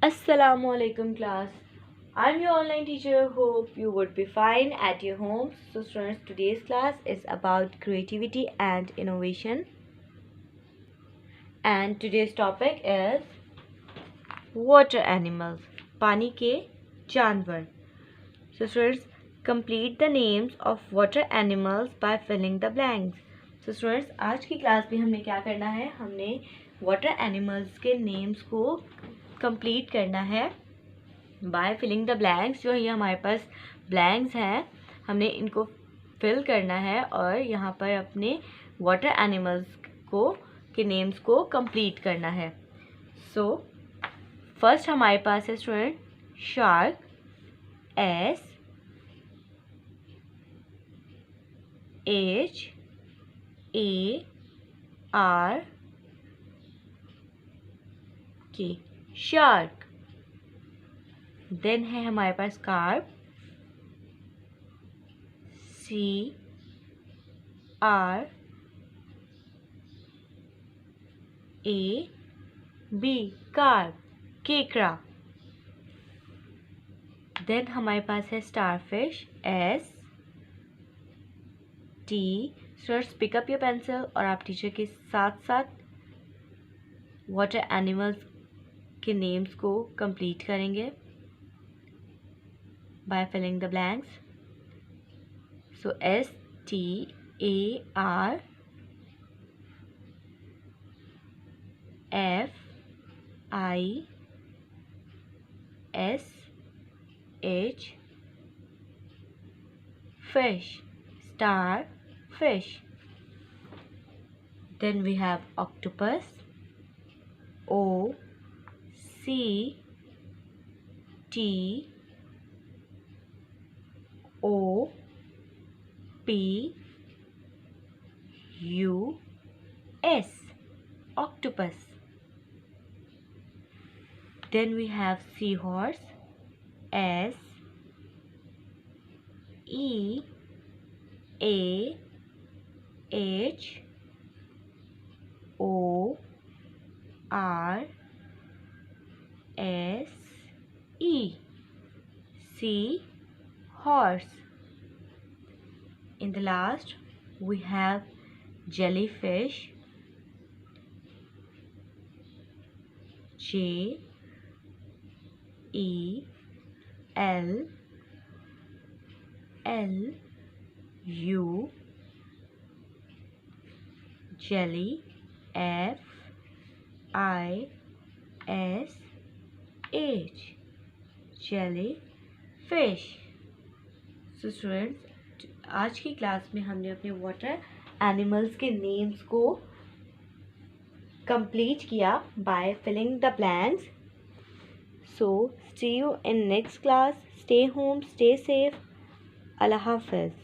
Assalamualaikum class. I'm your online teacher. Hope you would be fine at your homes. So students, today's class is about creativity and innovation. And today's topic is water animals. पानी के जानवर. So students, complete the names of water animals by filling the blanks. So students, आज की class में हमने क्या करना है? हमने water animals के names को कंप्लीट करना है बाय फिलिंग द ब्लैंक्स. जो ये हमारे पास ब्लैंक्स हैं, हमने इनको फिल करना है और यहाँ पर अपने वाटर एनिमल्स को के नेम्स को कंप्लीट करना है. सो फर्स्ट हमारे पास है student shark. SHARK. Shark. Then है हमारे पास कार्प. CRAB. कार्प. केकड़ा. देन हमारे पास है starfish. ST. Students pick up your pencil और आप टीचर के साथ साथ वाटर एनिमल्स के नेम्स को कंप्लीट करेंगे by filling the blanks. So STARFISH. Fish. Starfish. Then we have octopus. OCTOPUS. Octopus. Then we have seahorse. SEAHORSE. Seahorse. In the last, we have jellyfish. JELLU. Jelly. FISH. Jellyfish. So students, आज की class में हमने अपने water animals के names को complete किया by filling the blanks. So see you in next class. Stay home, stay safe. अल्लाह हाफिज़.